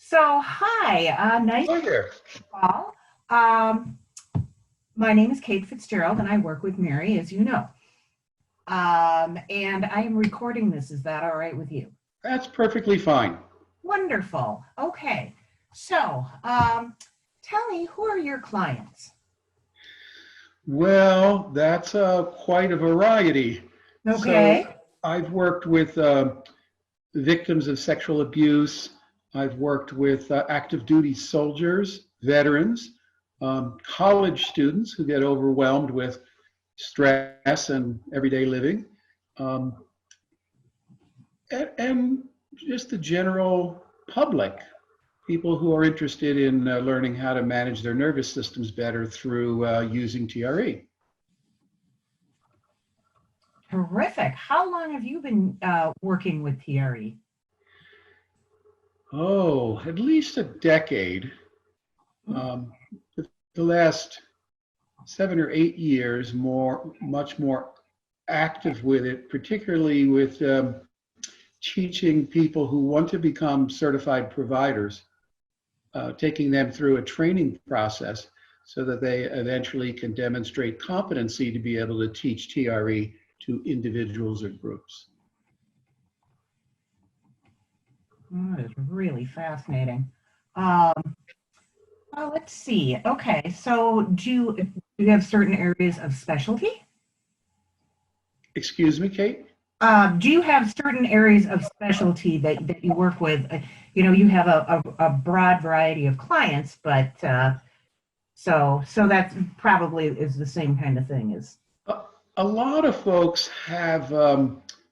So, hi, nice Hi there. call. Um, my name is Kate Fitzgerald, and I work with Mary, as you know. And I am recording this. Is that all right with you? That's perfectly fine. Wonderful. Okay. So, tell me, who are your clients? Well, that's quite a variety. So Okay. I've worked with victims of sexual abuse. I've worked with active duty soldiers, veterans, college students who get overwhelmed with stress and everyday living, um, and just the general public. People who are interested in learning how to manage their nervous systems better through using TRE. Terrific. How long have you been working with TRE? Oh, at least a decade. Um, the last 7 or 8 years, much more active with it, particularly with teaching people who want to become certified providers, taking them through a training process so that they eventually can demonstrate competency to be able to teach TRE to individuals or groups. That is really fascinating. Um, well, let's see. Okay, so do you have certain areas of specialty? Excuse me, Kate? Do you have certain areas of specialty that you work with? You have a broad variety of clients, but so that probably is the same kind of thing as. A, a lot of folks have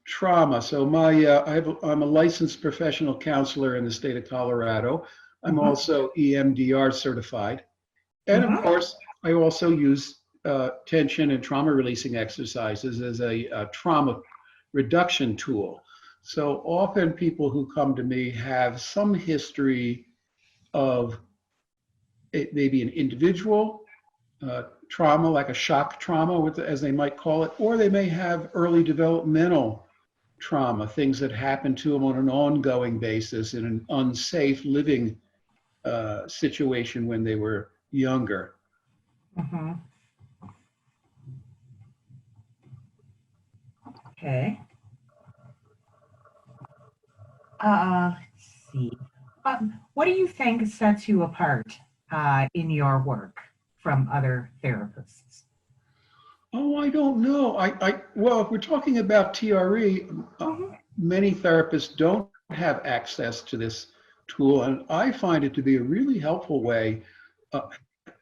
trauma. So I'm a licensed professional counselor in the state of Colorado. I'm Mhm, also EMDR certified. And of mhm. course, I also use tension and trauma releasing exercises as a trauma reduction tool. So often people who come to me have some history of maybe an individual trauma, like a shock trauma, as they might call it, or they may have early developmental trauma, things that happen to them on an ongoing basis in an unsafe living situation when they were younger. Mhm. Okay. Let's see. What do you think sets you apart in your work from other therapists? Oh, I don't know. Well, if we're talking about TRE, Mhm. many therapists don't have access to this tool, and I find it to be a really helpful way uh,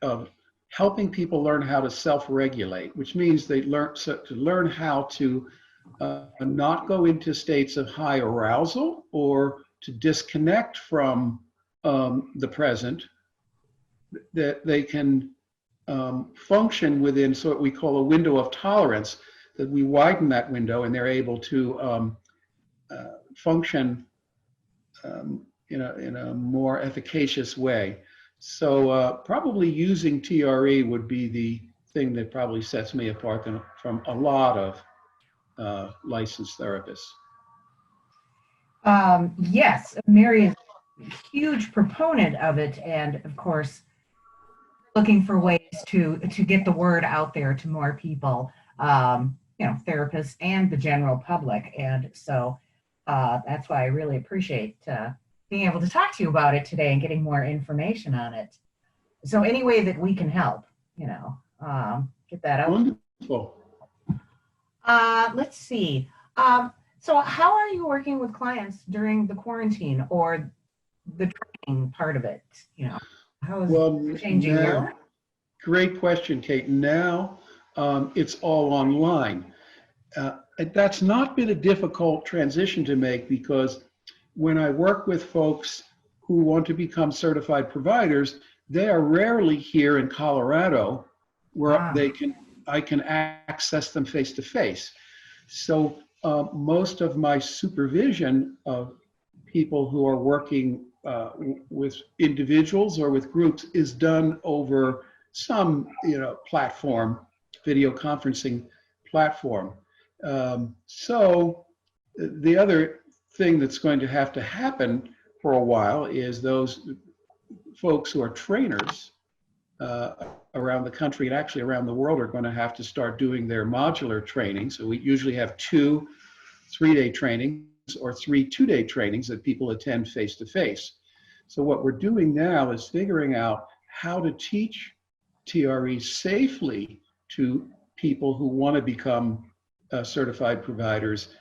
of helping people learn how to self-regulate, which means they to learn how to not go into states of high arousal or to disconnect from the present, that they can function within what we call a window of tolerance, that we widen that window and they're able to function in a more efficacious way. So probably using TRE would be the thing that probably sets me apart from a lot of licensed therapists. Yes, Mary is a huge proponent of it, and of course, looking for ways to get the word out there to more people, therapists and the general public. And so that's why I really appreciate being able to talk to you about it today and getting more information on it. So any way that we can help, get that out. Wonderful. Let's see. So how are you working with clients during the quarantine or the training part of it? How is it Well, changing now, your. great question, Kate. Now it's all online. That's not been a difficult transition to make because when I work with folks who want to become certified providers, they are rarely here in Colorado where Ah, I can access them face to face. So most of my supervision of people who are working with individuals or with groups is done over some platform, video conferencing platform. So the other thing that's going to have to happen for a while is those folks who are trainers around the country and actually around the world are going to have to start doing their modular training. So we usually have 2 3-day trainings or 3 2-day trainings that people attend face to face. So what we're doing now is figuring out how to teach TRE safely to people who want to become certified providers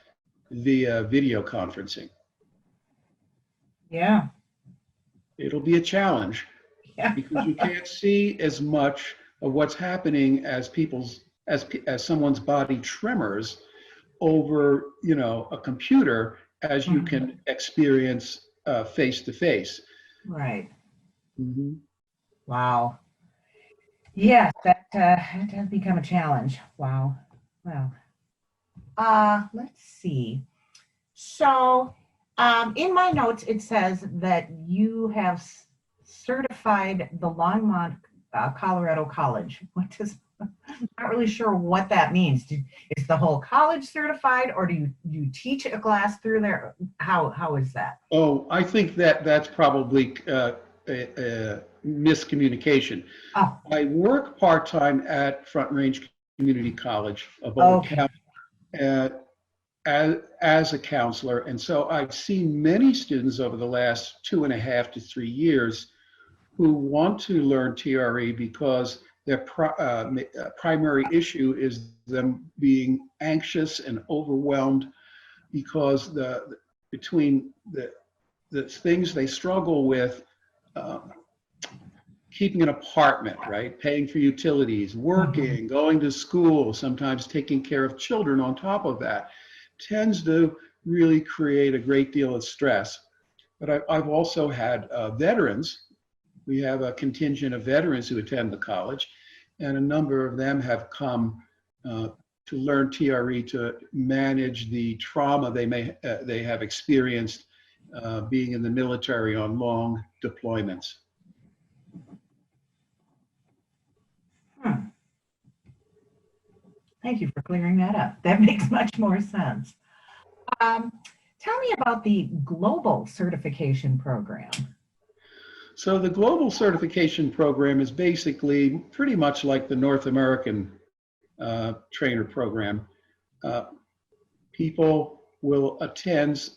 via video conferencing. Yeah. It'll be a challenge Yeah. because you can't see as much of what's happening as someone's body tremors over, a computer as you can experience face to face. Right. Mm-hmm. Wow. Yes, that has become a challenge. Wow. Well, let's see. So, in my notes, it says that you have certified the Longmont, Colorado College. I'm not really sure what that means. Is the whole college certified, or do you teach a class through there? How is that? Oh, I think that's probably a miscommunication. Oh, I work part-time at Front Range Community College of Boulder okay. County as a counselor. And so I've seen many students over the last 2.5 to 3 years who want to learn TRE because their primary issue is them being anxious and overwhelmed because between the things they struggle with, keeping an apartment, right? Paying for utilities, working, going to school, sometimes taking care of children on top of that, tends to really create a great deal of stress. But I've also had veterans. We have a contingent of veterans who attend the college, and a number of them have come to learn TRE to manage the trauma they have experienced being in the military on long deployments. Thank you for clearing that up. That makes much more sense. Tell me about the global certification program. So the global certification program is basically pretty much like the North American trainer program. People will attend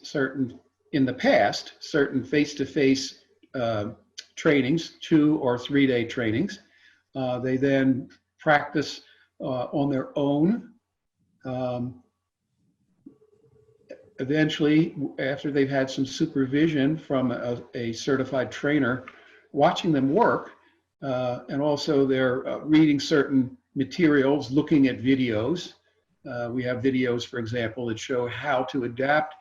in the past, certain face-to-face trainings, 2 or 3-day trainings. They then practice on their own. Eventually, after they've had some supervision from a certified trainer, watching them work, and also they're reading certain materials, looking at videos. We have videos, for example, that show how to adapt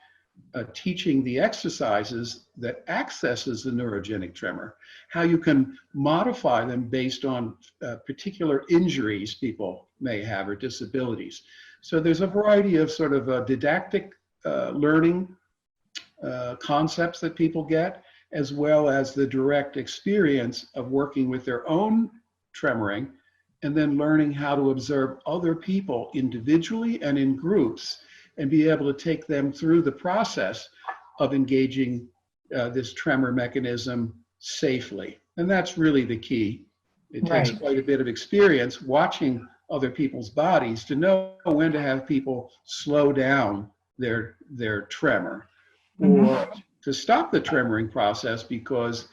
teaching the exercises that accesses the neurogenic tremor, how you can modify them based on particular injuries people may have or disabilities. So there's a variety of sort of didactic learning concepts that people get, as well as the direct experience of working with their own tremoring, and then learning how to observe other people individually and in groups, and be able to take them through the process of engaging this tremor mechanism safely. And that's really the key. It takes quite a bit of experience watching other people's bodies to know when to have people slow down their tremor, or to stop the tremoring process because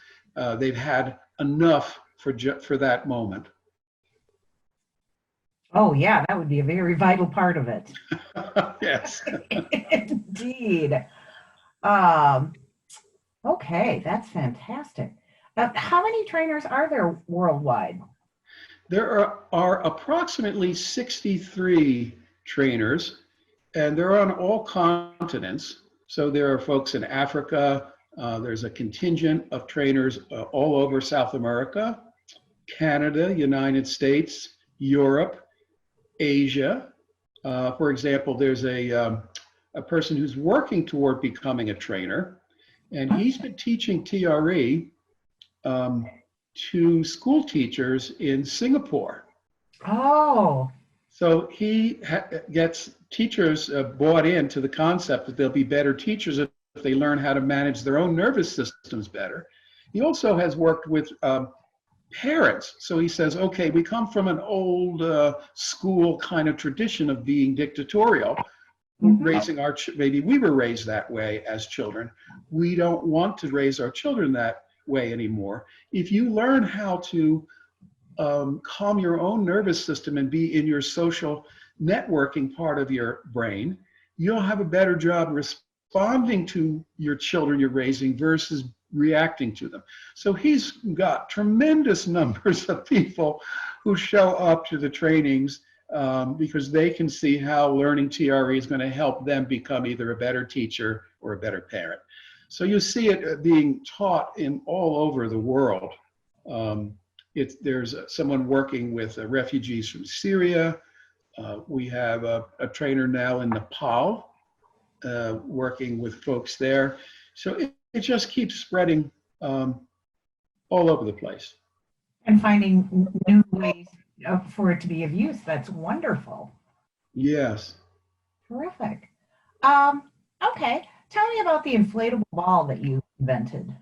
they've had enough for that moment. Oh yeah, that would be a very vital part of it. Yes. Indeed. Okay, that's fantastic. How many trainers are there worldwide? There are approximately 63 trainers, and they're on all continents. So there are folks in Africa. There's a contingent of trainers all over South America, Canada, United States, Europe, Asia. For example, there's a person who's working toward becoming a trainer, and he's been teaching TRE to school teachers in Singapore. Oh. So he gets teachers bought into the concept that they'll be better teachers if they learn how to manage their own nervous systems better. He also has worked with parents. So he says, okay, we come from an old school kind of tradition of being dictatorial, raising maybe we were raised that way as children. We don't want to raise our children that way anymore. If you learn how to calm your own nervous system and be in your social networking part of your brain, you'll have a better job responding to your children you're raising versus reacting to them. So he's got tremendous numbers of people who show up to the trainings because they can see how learning TRE is going to help them become either a better teacher or a better parent. So you see it being taught in all over the world. There's someone working with refugees from Syria. We have a trainer now in Nepal working with folks there. So it just keeps spreading all over the place. And finding new ways for it to be of use. That's wonderful. Yes. Terrific. Okay. Tell me about the inflatable ball that you invented.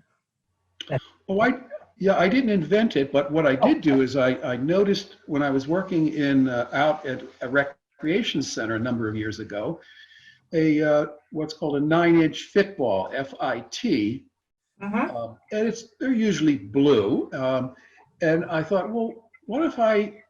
Oh, I didn't invent it, but what I did do is I noticed when I was working out at a recreation center a number of years ago, what's called a 9-inch fit ball, FIT, and they're usually blue. And I thought, well, what if I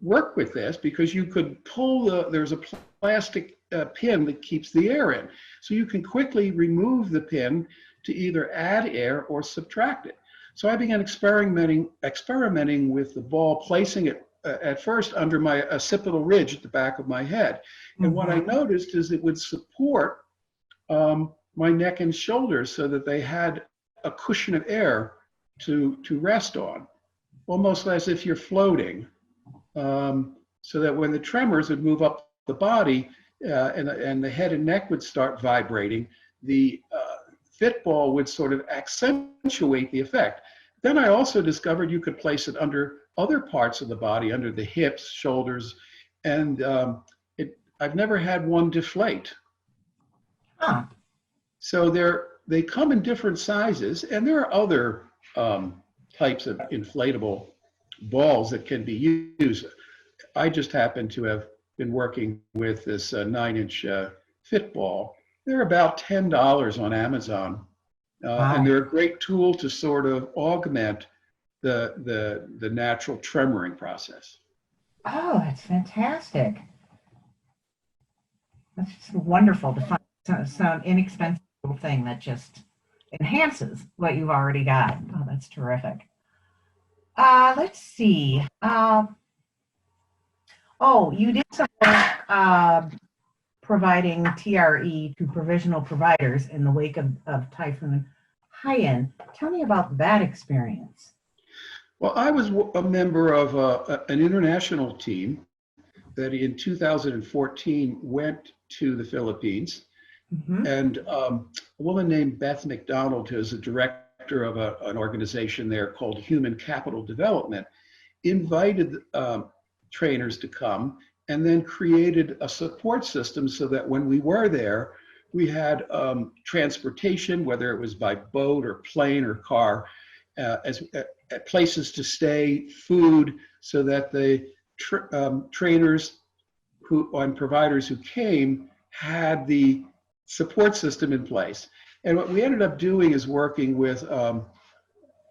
work with this? Because you could pull there's a plastic pin that keeps the air in, so you can quickly remove the pin to either add air or subtract it. So I began experimenting with the ball, placing it at first under my occipital ridge at the back of my head. And what I noticed is it would support my neck and shoulders so that they had a cushion of air to rest on, almost as if you're floating, so that when the tremors would move up the body and the head and neck would start vibrating, the fit ball would sort of accentuate the effect. Then I also discovered you could place it under other parts of the body, under the hips, shoulders, and I've never had one deflate. So they come in different sizes, and there are other types of inflatable balls that can be used. I just happen to have been working with this 9-inch fit ball. They're about $10 on Amazon, and they're a great tool to sort of augment the natural tremoring process. Oh, that's fantastic. That's just wonderful to find some inexpensive little thing that just enhances what you've already got. Oh, that's terrific. Let's see. You did some work providing TRE to provisional providers in the wake of Typhoon Haiyan. Tell me about that experience. Well, I was a member of an international team that in 2014 went to the Philippines. And a woman named Beth McDonald, who is the director of an organization there called Human Capital Development, invited trainers to come and then created a support system so that when we were there, we had transportation, whether it was by boat or plane or car, places to stay, food, so that the trainers and providers who came had the support system in place. And what we ended up doing is working with, I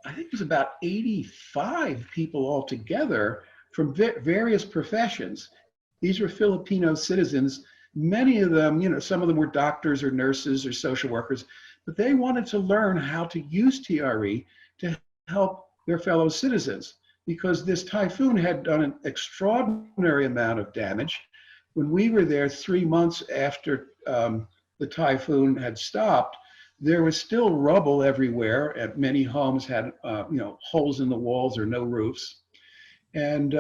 think it was about 85 people altogether from various professions. These were Filipino citizens. Many of them, some of them were doctors or nurses or social workers, but they wanted to learn how to use TRE to help their fellow citizens, because this typhoon had done an extraordinary amount of damage. When we were there 3 months after the typhoon had stopped, there was still rubble everywhere, and many homes had holes in the walls or no roofs. And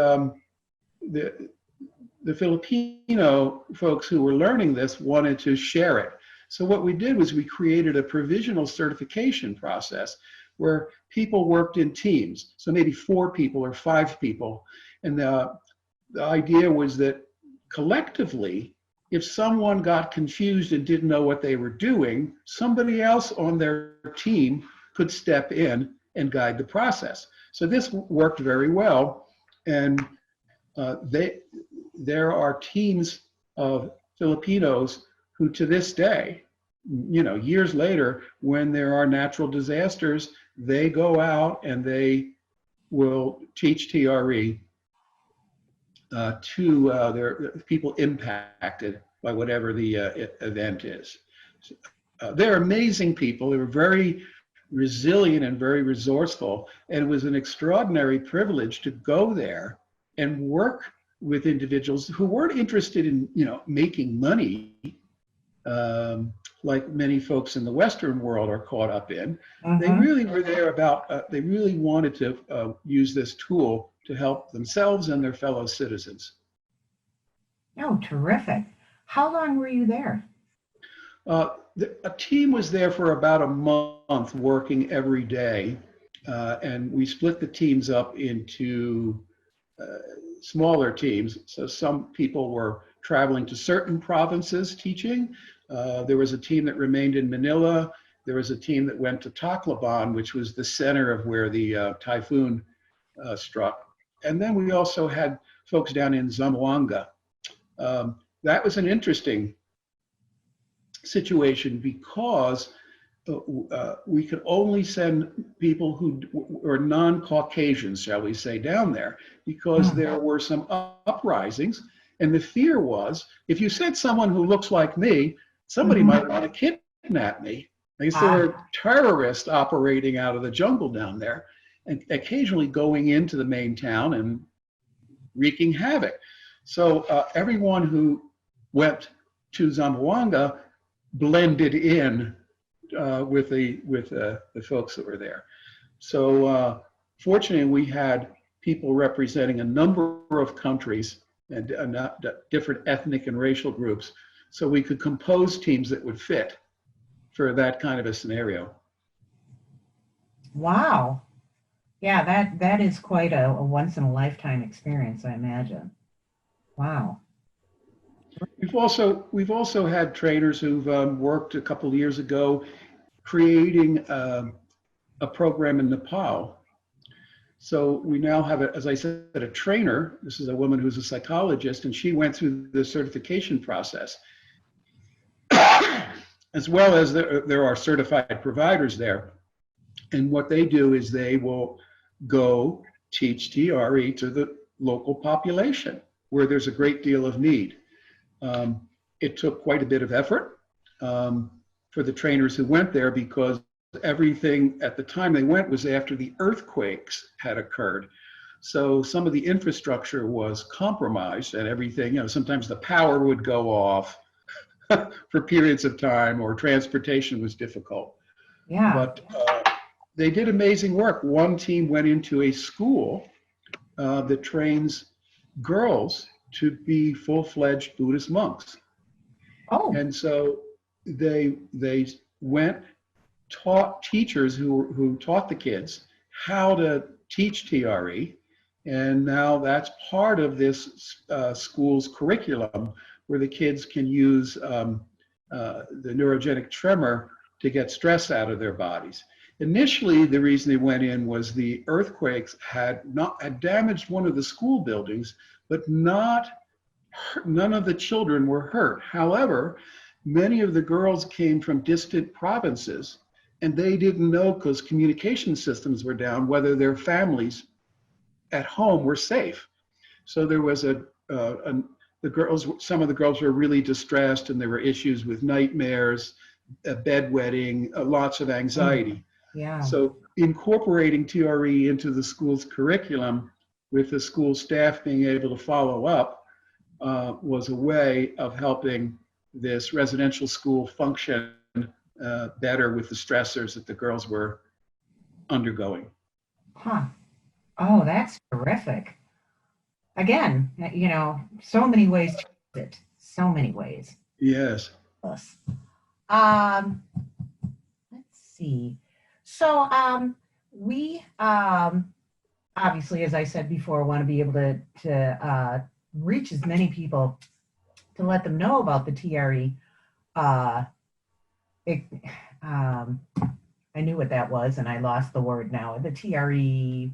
the Filipino folks who were learning this wanted to share it. So what we did was we created a provisional certification process where people worked in teams. So maybe 4 people or 5 people. And the idea was that collectively, if someone got confused and didn't know what they were doing, somebody else on their team could step in and guide the process. So this worked very well. And there are teams of Filipinos who to this day, years later, when there are natural disasters, they go out and they will teach TRE to their people impacted by whatever the event is. They're amazing people. They were very resilient and very resourceful, and it was an extraordinary privilege to go there and work with individuals who weren't interested in making money like many folks in the Western world are caught up in. They really were there about, they really wanted to use this tool to help themselves and their fellow citizens. Oh, terrific. How long were you there? A team was there for about a month working every day. And we split the teams up into smaller teams. So some people were traveling to certain provinces teaching. There was a team that remained in Manila. There was a team that went to Tacloban, which was the center of where the typhoon struck. And then we also had folks down in Zamboanga. That was an interesting situation because we could only send people who were non-Caucasians, shall we say, down there because there were some uprisings. And the fear was, if you sent someone who looks like me, somebody might want to kidnap me. Because there were terrorists operating out of the jungle down there and occasionally going into the main town and wreaking havoc. So everyone who went to Zamboanga blended in with the folks that were there. So fortunately, we had people representing a number of countries and different ethnic and racial groups, so we could compose teams that would fit for that kind of a scenario. Wow. Yeah, that is quite a once in a lifetime experience, I imagine. Wow. We've also had trainers who've worked a couple of years ago creating a program in Nepal. So we now have, as I said, a trainer. This is a woman who's a psychologist, and she went through the certification process. As well as there are certified providers there. And what they do is they will go teach TRE to the local population where there's a great deal of need. It took quite a bit of effort for the trainers who went there because everything at the time they went was after the earthquakes had occurred. So some of the infrastructure was compromised and everything, sometimes the power would go off for periods of time or transportation was difficult. Yeah. But they did amazing work. One team went into a school that trains girls to be full-fledged Buddhist monks. Oh. And so they went, taught teachers who taught the kids how to teach TRE, and now that's part of this school's curriculum where the kids can use the neurogenic tremor to get stress out of their bodies. Initially, the reason they went in was the earthquakes had damaged one of the school buildings, but none of the children were hurt. However, many of the girls came from distant provinces, and they didn't know, because communication systems were down, whether their families at home were safe. So there was some of the girls were really distressed, and there were issues with nightmares, bedwetting, lots of anxiety. Yeah. So incorporating TRE into the school's curriculum with the school staff being able to follow up was a way of helping this residential school function better with the stressors that the girls were undergoing. Huh. Oh, that's terrific. Again, so many ways to use it. So many ways. Yes. Let's see. So we obviously, as I said before, want to be able to reach as many people to let them know about the TRE. Uh, it, I knew what that was, and I lost the word now. The TRE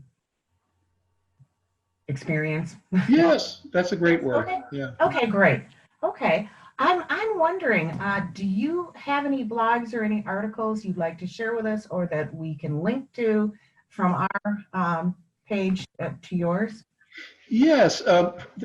experience. Yes, that's a great word. Okay. Yeah. Okay, great. Okay. I'm wondering, do you have any blogs or any articles you'd like to share with us, or that we can link to from our page to yours? Yes,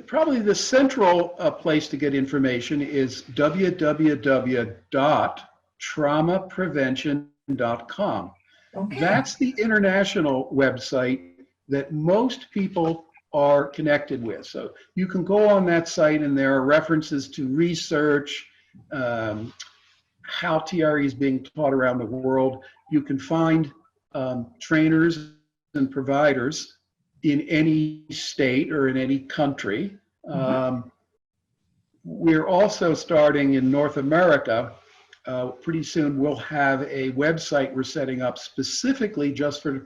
probably the central place to get information is www.traumaprevention.com. Okay. That's the international website that most people are connected with. So you can go on that site, and there are references to research, how TRE is being taught around the world. You can find trainers and providers in any state or in any country. We're also starting in North America. Pretty soon we'll have a website we're setting up specifically just for,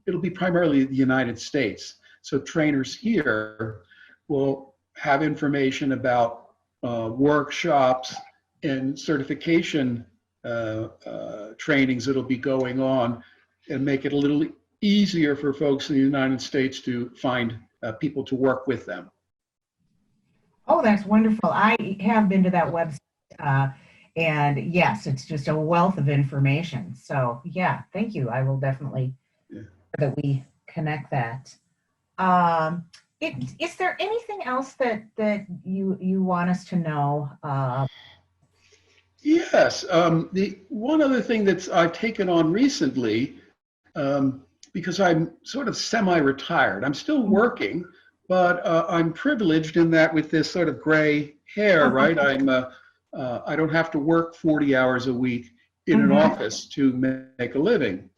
it'll be primarily the United States. So trainers here will have information about workshops and certification trainings that'll be going on, and make it a little easier for folks in the United States to find people to work with them. Oh, that's wonderful. I have been to that website, and yes, it's just a wealth of information. So yeah, thank you. I will definitely that we connect that. Is there anything else that you want us to know? Yes. The one other thing that I've taken on recently, because I'm sort of semi-retired. I'm still working, but I'm privileged in that with this sort of gray hair, right? I don't have to work 40 hours a week in an office to make a living.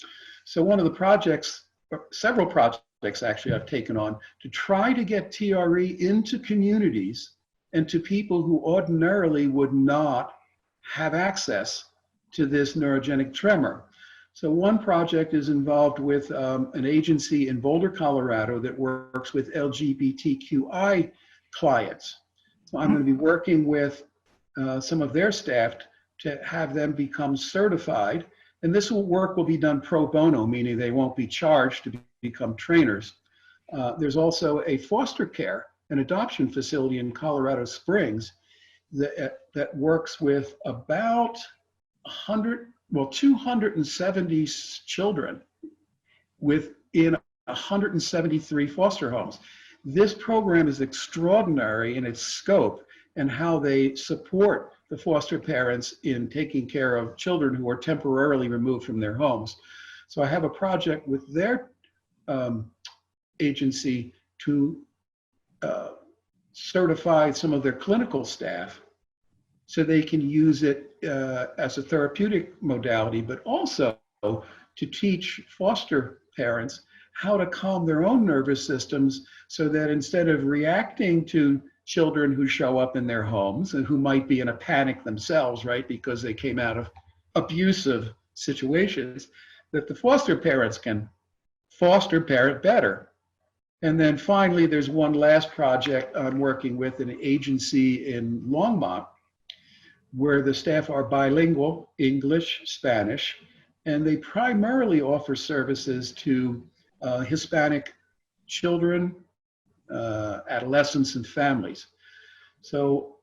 So one of the projects, several projects actually I've taken on to try to get TRE into communities and to people who ordinarily would not have access to this neurogenic tremor. So one project is involved with an agency in Boulder, Colorado that works with LGBTQI clients. So I'm going to be working with some of their staff to have them become certified. And this work will be done pro bono, meaning they won't be charged to become trainers. There's also a foster care and adoption facility in Colorado Springs that works with about 270 children within 173 foster homes. This program is extraordinary in its scope and how they support the foster parents in taking care of children who are temporarily removed from their homes. So I have a project with their agency to certify some of their clinical staff so they can use it as a therapeutic modality, but also to teach foster parents how to calm their own nervous systems so that instead of reacting to children who show up in their homes and who might be in a panic themselves, right, because they came out of abusive situations, that the foster parents can foster parent better. And then finally, there's one last project I'm working with an agency in Longmont, where the staff are bilingual, English, Spanish, and they primarily offer services to Hispanic children, adolescents, and families. So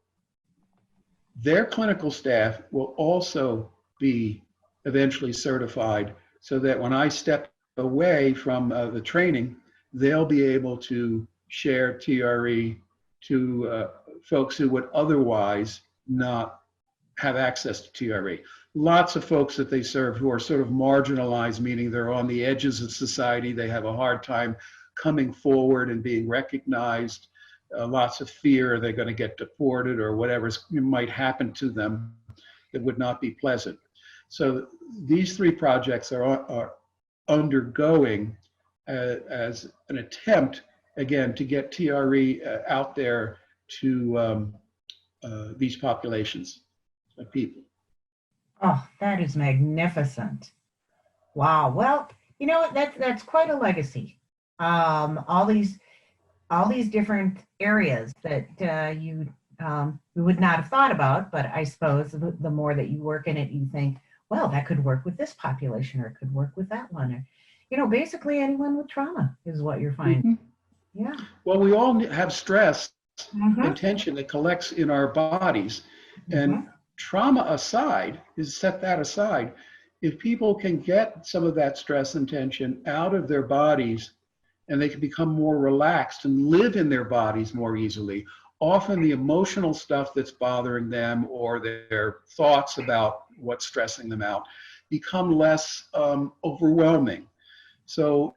their clinical staff will also be eventually certified so that when I step away from the training, they'll be able to share TRE to folks who would otherwise not have access to TRE. Lots of folks that they serve who are sort of marginalized, meaning they're on the edges of society. They have a hard time coming forward and being recognized. Lots of fear they're going to get deported or whatever might happen to them that would not be pleasant. So these three projects are undergoing as an attempt, again, to get TRE out there to these populations of people. Oh, that is magnificent. Wow. Well, you know, that's quite a legacy. All these different areas that we would not have thought about, but I suppose the more that you work in it, you think, well, that could work with this population, or it could work with that one. Or, basically anyone with trauma is what you're finding. Mhm. Yeah. Well, we all have stress Mm-hmm. and tension that collects in our bodies. Mm-hmm. And trauma aside, is set that aside, if people can get some of that stress and tension out of their bodies and they can become more relaxed and live in their bodies more easily, often the emotional stuff that's bothering them or their thoughts about what's stressing them out become less overwhelming. So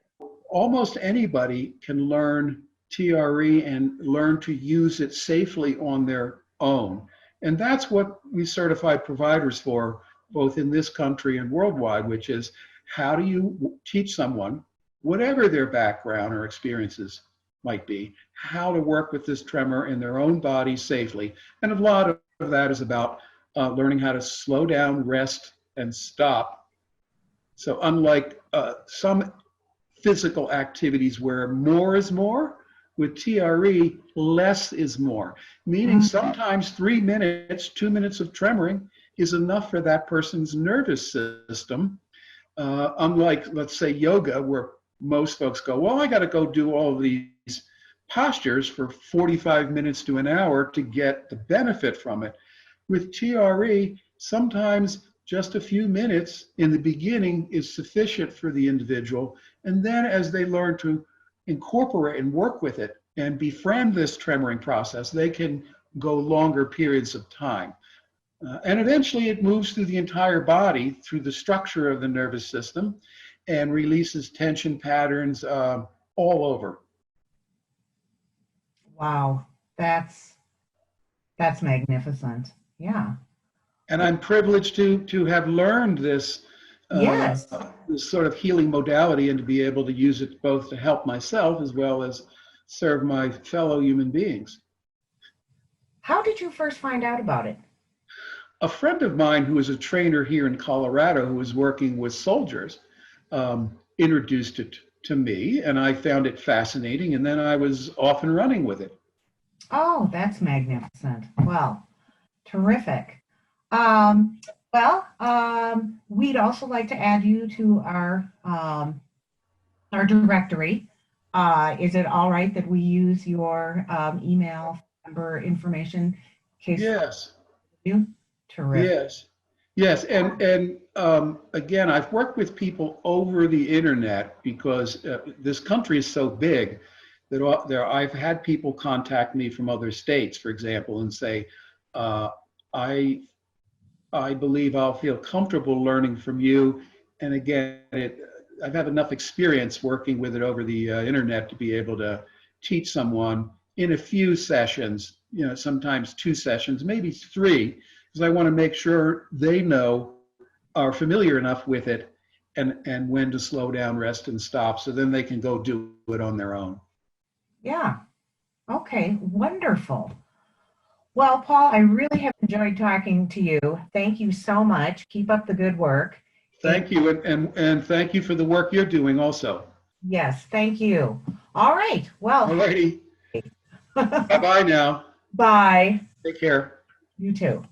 almost anybody can learn TRE and learn to use it safely on their own. And that's what we certify providers for, both in this country and worldwide, which is how do you teach someone, whatever their background or experiences might be, how to work with this tremor in their own body safely. And a lot of that is about learning how to slow down, rest, and stop. So unlike some physical activities where more is more, with TRE, less is more. Meaning sometimes 3 minutes, 2 minutes of tremoring is enough for that person's nervous system. Unlike, let's say, yoga, where most folks go, well, I got to go do all of these postures for 45 minutes to an hour to get the benefit from it. With TRE, sometimes just a few minutes in the beginning is sufficient for the individual. And then as they learn to incorporate and work with it and befriend this tremoring process, they can go longer periods of time. And eventually it moves through the entire body, through the structure of the nervous system, and releases tension patterns all over. Wow. That's magnificent. Yeah. And I'm privileged to have learned this, Yes. this sort of healing modality and to be able to use it both to help myself as well as serve my fellow human beings. How did you first find out about it? A friend of mine who is a trainer here in Colorado who was working with soldiers introduced it to me, and I found it fascinating, and then I was off and running with it. Oh, that's magnificent. Well, terrific. We'd also like to add you to our directory. Is it all right that we use your email number information in case Yes. you? Terrific. Yes. Yes. And again, I've worked with people over the internet because this country is so big that I've had people contact me from other states, for example, and say, I believe I'll feel comfortable learning from you. And again, I've had enough experience working with it over the internet to be able to teach someone in a few sessions, sometimes 2 sessions, maybe 3, because I want to make sure they are familiar enough with it and when to slow down, rest, and stop, so then they can go do it on their own. Yeah. Okay. Wonderful. Well, Paul, I really have enjoyed talking to you. Thank you so much. Keep up the good work. Thank you, and thank you for the work you're doing also. Yes, thank you. All right. Well. All righty. Bye-bye now. Bye. Take care. You too.